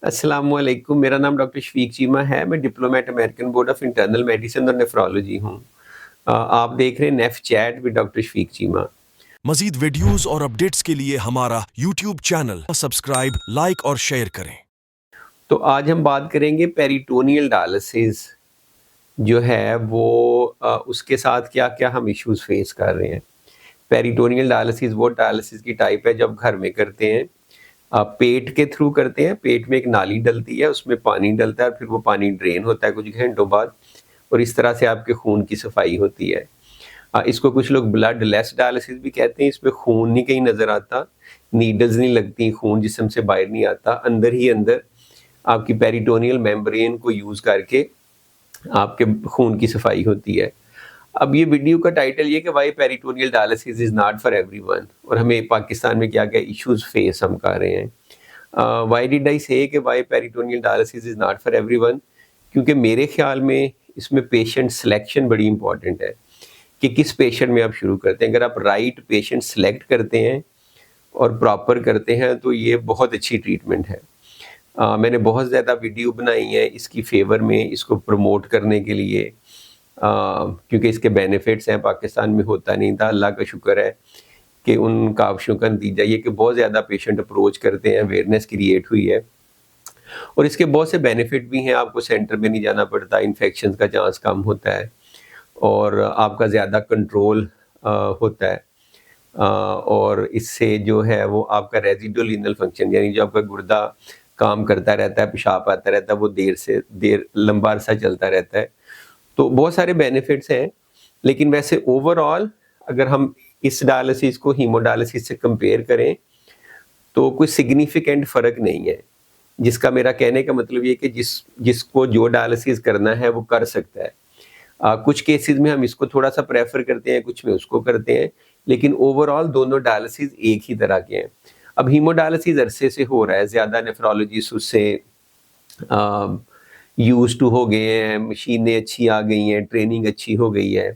अस्सलामुअलैकुम, मेरा नाम डॉक्टर शफीक चीमा है। मैं diplomate American board of internal medicine और नेफ्रोलॉजी हूँ। आप देख रहे हैं neph chat with doctor Shafiq Cheema. मजीद वीडियोस और अपडेट्स के लिए हमारा यूट्यूब चैनल सब्सक्राइब, लाइक और शेयर करें। तो आज हम बात करेंगे पेरिटोनियल डायलिसिस जो है वो उसके साथ क्या-क्या हम इश्यूज़ फेस कर रहे हैं। पेरिटोनियल डायलिसिस वो डायलिसिस की टाइप है जब घर में करते हैं। पेट के थ्रू करते हैं, पेट में एक नाली डलती है, उसमें पानी डलता है और फिर वो पानी ड्रेन होता है कुछ घंटों बाद और इस तरह से आपके खून की सफाई होती है। इसको कुछ लोग ब्लड लेस डायलिसिस भी कहते हैं। इसमें खून नहीं कहीं नज़र आता, नीडल्स नहीं लगती, खून जिस्म से बाहर नहीं आता, अंदर ही अंदर आपकी पेरिटोनियल मेम्ब्रेन को यूज़ करके आपके खून की सफाई होती है। अब ये वीडियो का टाइटल ये कि why peritoneal dialysis is not for everyone और हमें पाकिस्तान में क्या-क्या इश्यूज़ फेस हम कर रहे हैं। व्हाई डिड आई से कि why peritoneal dialysis is not for everyone, क्योंकि मेरे ख्याल में इसमें पेशेंट सिलेक्शन बड़ी इंपॉर्टेंट है कि किस पेशेंट में आप शुरू करते हैं। अगर आप राइट पेशेंट सेलेक्ट करते हैं और प्रॉपर करते हैं तो ये बहुत अच्छी ट्रीटमेंट है। मैंने बहुत ज़्यादा वीडियो बनाई है इसकी फ़ेवर में, इसको प्रमोट करने के लिए, क्योंकि इसके बेनिफिट्स हैं। पाकिस्तान में होता नहीं था, अल्लाह का शुक्र है कि उन काविशों का नतीजा ये कि बहुत ज़्यादा पेशेंट अप्रोच करते हैं, अवेयरनेस क्रिएट हुई है और इसके बहुत से बेनिफिट भी हैं। आपको सेंटर में नहीं जाना पड़ता, इन्फेक्शन का चांस कम होता है और आपका ज़्यादा कंट्रोल होता है। और इससे जो है वो आपका रेजिडुअल रीनल फंक्शन यानी जो आपका गुर्दा काम करता रहता है, पेशाब आता रहता है, वो देर लंबा अरसा चलता रहता है। तो बहुत सारे बेनिफिट्स हैं, लेकिन वैसे ओवरऑल अगर हम इस डायलिसिस को हीमोडायलिसिस से कंपेयर करें तो कोई सिग्निफिकेंट फ़र्क नहीं है। जिसका मेरा कहने का मतलब ये है कि जिसको जो डायलिसिस करना है वो कर सकता है। कुछ केसेस में हम इसको थोड़ा-सा प्रेफ़र करते हैं, कुछ में उसको करते हैं, लेकिन ओवरऑल दोनों डायलिसिस एक ही तरह के हैं। अब हीमोडायलिसिस अरसे से हो रहा है, ज़्यादा नेफ्रोलॉजिस्ट उससे अ, यूज़्ड टू हो गए हैं, मशीनें अच्छी आ गई हैं, ट्रेनिंग अच्छी हो गई है।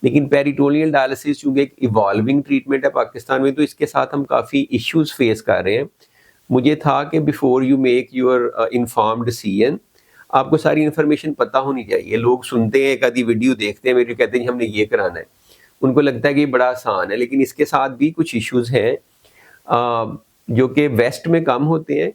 लेकिन पेरिटोनियल डायलिसिस चूँकि एक इवॉल्विंग ट्रीटमेंट है पाकिस्तान में, तो इसके साथ हम काफ़ी इश्यूज़ फ़ेस कर रहे हैं। मुझे था कि before you make your informed decision, आपको सारी इन्फॉर्मेशन पता होनी चाहिए। लोग सुनते हैं, एक आधी वीडियो देखते हैं मेरी, कहते हैं जी हमने ये कराना है। उनको लगता है कि ये बड़ा आसान है, लेकिन इसके साथ भी कुछ इश्यूज़ हैं जो कि वेस्ट में कम होते हैं,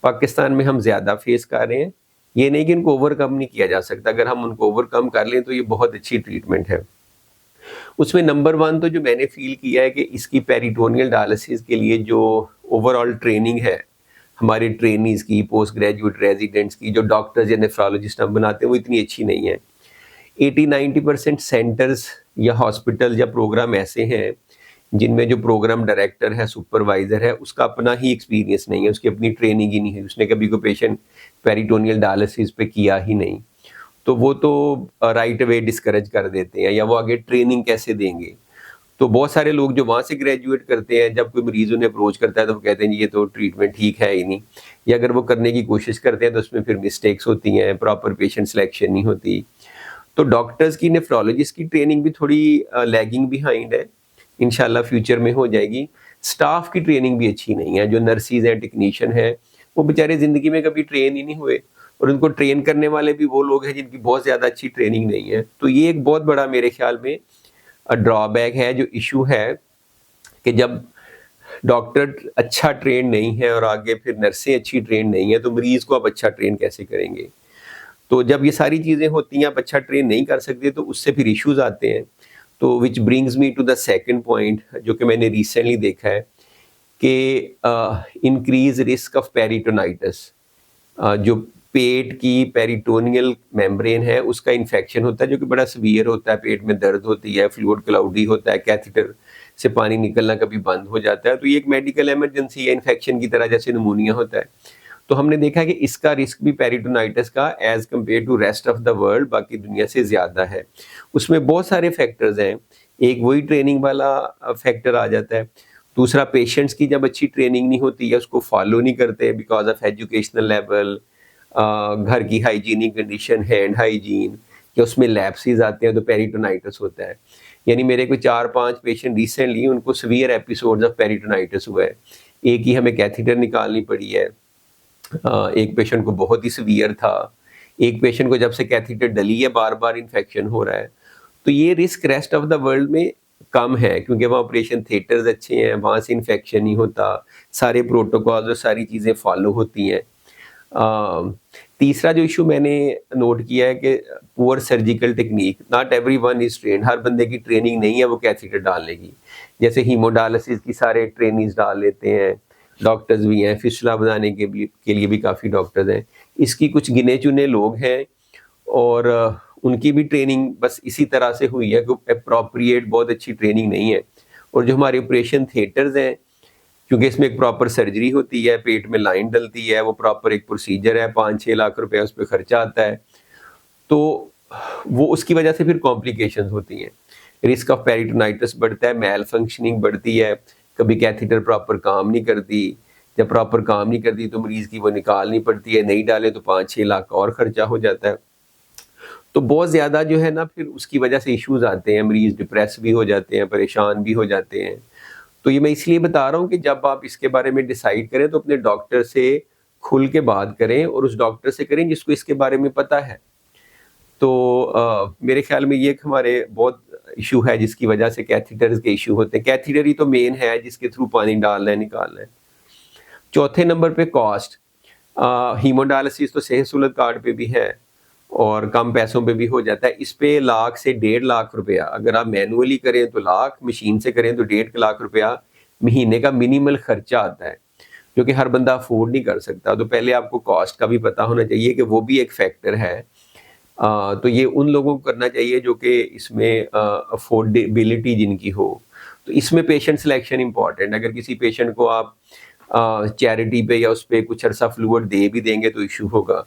पाकिस्तान में हम ज़्यादा फेस कर रहे हैं। ये नहीं कि इनको ओवरकम नहीं किया जा सकता, अगर हम उनको ओवरकम कर लें तो ये बहुत अच्छी ट्रीटमेंट है। उसमें नंबर 1 तो जो मैंने फ़ील किया है कि इसकी पेरिटोनियल डायलिसिस के लिए जो ओवरऑल ट्रेनिंग है, हमारे ट्रेनीज़ की, पोस्ट ग्रेजुएट रेज़िडेंट्स की, जो डॉक्टर्स या नेफ्रोलॉजिस्ट हम बनाते हैं, वो इतनी अच्छी नहीं है। 80-90% सेंटर्स या हॉस्पिटल या प्रोग्राम ऐसे हैं, जिनमें जो प्रोग्राम डायरेक्टर है, सुपरवाइज़र है, उसका अपना ही एक्सपीरियंस नहीं है, उसकी अपनी ट्रेनिंग ही नहीं है, उसने कभी कोई पेशेंट पेरिटोनियल डायलिसिस पे किया ही नहीं। तो वो तो राइट अवे डिस्करेज कर देते हैं या वो आगे ट्रेनिंग कैसे देंगे। तो बहुत सारे लोग जो वहाँ से ग्रेजुएट करते हैं, जब कोई मरीज़ उन्हें अप्रोच करता है तो वो कहते हैं जी ये तो ट्रीटमेंट ठीक है ही नहीं, या अगर वो करने की कोशिश करते हैं तो उसमें फिर मिस्टेक्स होती हैं, प्रॉपर पेशेंट सिलेक्शन नहीं होती। तो डॉक्टर्स की, नेफ्रोलॉजिस्ट की ट्रेनिंग भी थोड़ी लैगिंग बिहाइंड है, इंशाल्लाह फ्यूचर में हो जाएगी। स्टाफ की ट्रेनिंग भी अच्छी नहीं है, जो नर्सिज़ हैं, टेक्नीशियन हैं, वो बेचारे ज़िंदगी में कभी ट्रेन ही नहीं हुए और उनको ट्रेन करने वाले भी वो लोग हैं जिनकी बहुत ज़्यादा अच्छी ट्रेनिंग नहीं है। तो ये एक बहुत बड़ा मेरे ख्याल में ड्रॉबैक है, जो इश्यू है कि जब डॉक्टर अच्छा ट्रेन नहीं है और आगे फिर नर्सें अच्छी ट्रेन नहीं है, तो मरीज़ को आप अच्छा ट्रेन कैसे करेंगे? तो जब ये सारी चीज़ें होती हैं, आप अच्छा ट्रेन नहीं कर सकते, तो उससे फिर इश्यूज़ आते हैं। तो which brings me to the second point जो कि मैंने रिसेंटली देखा है कि इंक्रीज़ रिस्क ऑफ पेरिटोनाइटिस, जो पेट की पेरिटोनियल मेम्ब्रेन है उसका इन्फेक्शन होता है, जो कि बड़ा सीवियर होता है, पेट में दर्द होती है, फ्लूइड क्लाउडी होता है, कैथेटर से पानी निकलना कभी बंद हो जाता है। तो ये एक मेडिकल इमरजेंसी है, इन्फेक्शन की तरह, जैसे निमोनिया होता है। तो हमने देखा है कि इसका रिस्क भी पेरिटोनाइटिस का as compare to rest of the world बाकी दुनिया से ज़्यादा है। उसमें बहुत सारे फैक्टर्स हैं, एक वही ट्रेनिंग वाला फैक्टर आ जाता है। दूसरा, पेशेंट्स की जब अच्छी ट्रेनिंग नहीं होती है, उसको फॉलो नहीं करते बिकॉज़ ऑफ एजुकेशनल लेवल, घर की हाइजीनिक कंडीशन, हैंड हाइजीन, या उसमें लैप्सेस आते हैं तो पेरिटोनाइटिस होता है। यानी मेरे को 4-5 पेशेंट रिसेंटली उनको सीवियर एपिसोड्स ऑफ पेरिटोनाइटिस हुआ है। एक ही हमें कैथेटर निकालनी पड़ी है, एक पेशेंट को बहुत ही सीवियर था, एक पेशेंट को जब से कैथेटर डली है बार-बार इन्फेक्शन हो रहा है। तो ये risk rest of the world में कम है क्योंकि वहाँ ऑपरेशन थिएटर्स अच्छे हैं, वहाँ से इन्फेक्शन नहीं होता, सारे प्रोटोकॉल्स और सारी चीज़ें फॉलो होती हैं। तीसरा जो इशू मैंने नोट किया है कि poor surgical technique, not everyone is trained, हर बंदे की ट्रेनिंग नहीं है वो कैथेटर डालने की। जैसे हीमोडायलिसिस की सारे ट्रेनीज़ डाल लेते हैं, डॉक्टर्स भी हैं, फिस्टुला बनाने के लिए भी काफ़ी डॉक्टर्स हैं। इसकी कुछ गिने-चुने लोग हैं और उनकी भी ट्रेनिंग बस इसी तरह से हुई है कि एप्रोप्रिएट बहुत अच्छी ट्रेनिंग नहीं है। और जो हमारे ऑपरेशन थिएटर्स हैं, क्योंकि इसमें एक प्रॉपर सर्जरी होती है, पेट में लाइन डलती है, वो प्रॉपर एक प्रोसीजर है, 5-6 लाख रुपए उस पे खर्चा आता है। तो वो उसकी वजह से फिर कॉम्प्लिकेशंस होती हैं। रिस्क ऑफ पेरिटोनाइटिस बढ़ता है, मैल फंक्शनिंग बढ़ती है, कभी कैथेटर प्रॉपर काम नहीं करती, जब प्रॉपर काम नहीं करती तो मरीज़ की वो निकालनी पड़ती है, नहीं डालें तो 5-6 लाख का और खर्चा हो जाता है। तो बहुत ज़्यादा जो है ना फिर उसकी वजह से इश्यूज़ आते हैं, मरीज़ डिप्रेस भी हो जाते हैं, परेशान भी हो जाते हैं। तो ये मैं इसलिए बता रहा हूँ कि जब आप इसके बारे में डिसाइड करें तो अपने डॉक्टर से खुल के बात करें और उस डॉक्टर से करें जिसको इसके बारे में पता है। तो मेरे ख़्याल में ये एक हमारे बहुत इश्यू है जिसकी वजह से कैथेटर्स के इश्यू होते हैं। कैथेटर ही तो मेन है जिसके थ्रू पानी डालना है, निकालना है। चौथे नंबर पे कॉस्ट। हीमोडायलिसिस तो सेहत सहूलत कार्ड पे भी है और कम पैसों पे भी हो जाता है। इस पे लाख से 1.5 लाख रुपया, अगर आप मैनुअली करें तो लाख, मशीन से करें तो 1.5 लाख रुपया महीने का मिनिमल खर्चा आता है, जो कि हर बंदा अफोर्ड नहीं कर सकता। तो पहले आपको कॉस्ट का भी पता होना चाहिए कि वो भी एक फैक्टर है। तो ये उन लोगों को करना चाहिए जो कि इसमें अफोर्डेबिलिटी जिनकी हो। तो इसमें पेशेंट सिलेक्शन इम्पॉर्टेंट। अगर किसी पेशेंट को आप चैरिटी पे या उस पे कुछ अरसा फ्लूइड दे भी देंगे तो इशू होगा।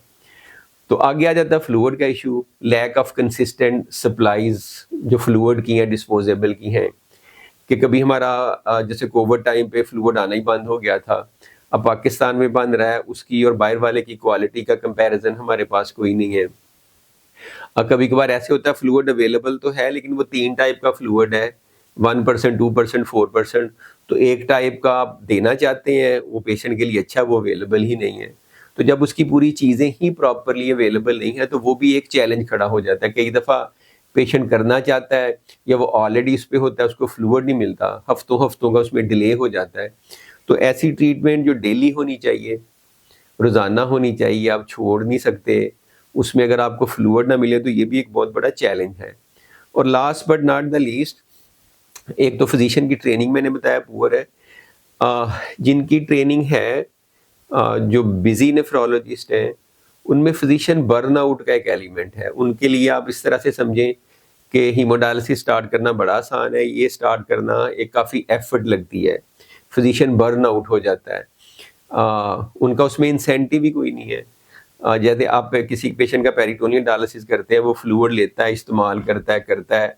तो आगे आ जाता है फ्लूइड का issue, lack of consistent supplies जो फ्लूइड की हैं, डिस्पोजेबल की हैं, कि कभी हमारा जैसे कोविड टाइम पे फ्लूइड आना ही बंद हो गया था, अब पाकिस्तान में बन रहा है, उसकी और बाहर वाले की क्वालिटी का कंपैरिजन हमारे पास कोई नहीं है। कभी कभार ऐसे होता है फ्लूइड अवेलेबल तो है लेकिन वो 3 टाइप का फ्लूइड है, 1%, 2%, 4%। तो एक टाइप का आप देना चाहते हैं, वो पेशेंट के लिए अच्छा, वो अवेलेबल ही नहीं है। तो जब उसकी पूरी चीज़ें ही प्रॉपरली अवेलेबल नहीं है तो वो भी एक चैलेंज खड़ा हो जाता है। कई दफ़ा पेशेंट करना चाहता है या वो ऑलरेडी उस पे होता है, उसको फ्लूइड नहीं मिलता, हफ्तों का उसमें डिले हो जाता है। तो ऐसी ट्रीटमेंट जो डेली होनी चाहिए, रोज़ाना होनी चाहिए, आप छोड़ नहीं सकते, उसमें अगर आपको फ्लूइड ना मिले तो ये भी एक बहुत बड़ा चैलेंज है। और last but not the least, एक तो फिजिशियन की ट्रेनिंग मैंने बताया पुअर है। जिनकी ट्रेनिंग है, जो बिजी नेफ्रोलॉजिस्ट हैं, उनमें फिजिशियन बर्नआउट का एक एलिमेंट है। उनके लिए आप इस तरह से समझें कि हीमोडायलिसिस स्टार्ट करना बड़ा आसान है, ये स्टार्ट करना एक काफ़ी एफर्ट लगती है, फिजिशियन बर्नआउट हो जाता है। उनका उसमें इंसेंटिव ही कोई नहीं है। जैसे आप किसी पेशेंट का पेरिटोनियल डायलिसिस करते हैं, वो फ्लूइड लेता है, इस्तेमाल करता है।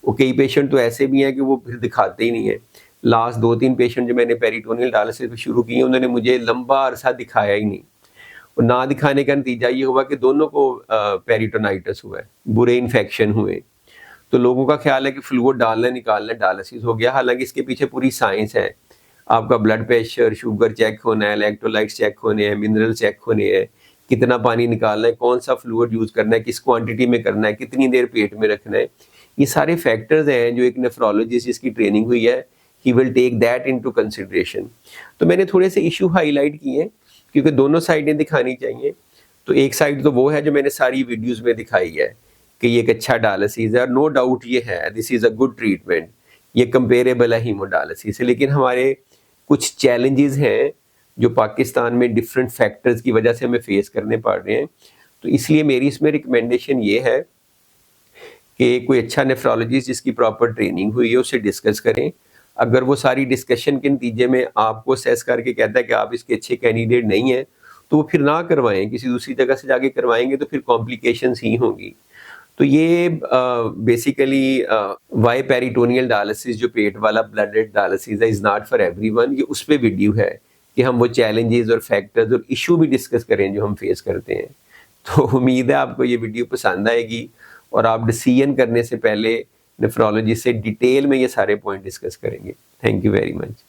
वो कई पेशेंट तो ऐसे भी हैं कि वो फिर दिखाते ही नहीं है। लास्ट 2-3 पेशेंट जो मैंने पेरिटोनियल डायलिसिस शुरू किए, उन्होंने मुझे लंबा अरसा दिखाया ही नहीं। और ना दिखाने का नतीजा ये हुआ कि दोनों को पेरिटोनाइटिस हुआ है, बुरे इन्फेक्शन हुए। तो लोगों का ख्याल है कि फ्लूइड डालना निकालना डायलिसिस हो गया, हालांकि इसके पीछे पूरी साइंस है। आपका ब्लड प्रेशर, शुगर चेक होना है, इलेक्ट्रोलाइट्स चेक होने हैं, मिनरल चेक होने हैं, कितना पानी निकालना है, कौन सा फ्लूइड यूज़ करना है, किस क्वांटिटी में करना है, कितनी देर पेट में रखना है। ये सारे फैक्टर्स हैं जो एक नेफ्रोलॉजिस्ट जिसकी ट्रेनिंग हुई है, he will take that into consideration. तो मैंने थोड़े से इशू हाईलाइट किए हैं क्योंकि दोनों साइडें दिखानी चाहिए। तो एक साइड तो वो है जो मैंने सारी वीडियोज़ में दिखाई है कि ये एक अच्छा डायलिसिस है, और नो डाउट ये है, this is a good treatment, ये कंपेरेबल है हीमोडायलिसिस से। लेकिन हमारे कुछ चैलेंजेस हैं जो पाकिस्तान में डिफरेंट फैक्टर्स की वजह से हमें फेस करने पड़ रहे हैं। तो इसलिए मेरी इसमें रिकमेंडेशन ये है कि कोई अच्छा नेफ्रोलॉजिस्ट जिसकी प्रॉपर ट्रेनिंग हुई है उससे डिस्कस करें। अगर वो सारी डिस्कशन के नतीजे में आपको असेस करके कहता है कि आप इसके अच्छे कैंडिडेट नहीं हैं, तो वो फिर ना करवाएं, किसी दूसरी जगह से जाके करवाएंगे तो फिर कॉम्प्लिकेशंस ही होंगी। तो ये बेसिकली वाई पेरिटोनियल डायलिसिस जो पेट वाला ब्लडेड डायलिसिस है इज़ नॉट फॉर एवरीवन, ये उस पे वीडियो है कि हम वो चैलेंजेस और फैक्टर्स और इशू भी डिस्कस करें जो हम फेस करते हैं। तो उम्मीद है आपको ये वीडियो पसंद आएगी और आप डिसीजन करने से पहले नेफ्रोलॉजिस्ट से डिटेल में ये सारे पॉइंट डिस्कस करेंगे। Thank you very much.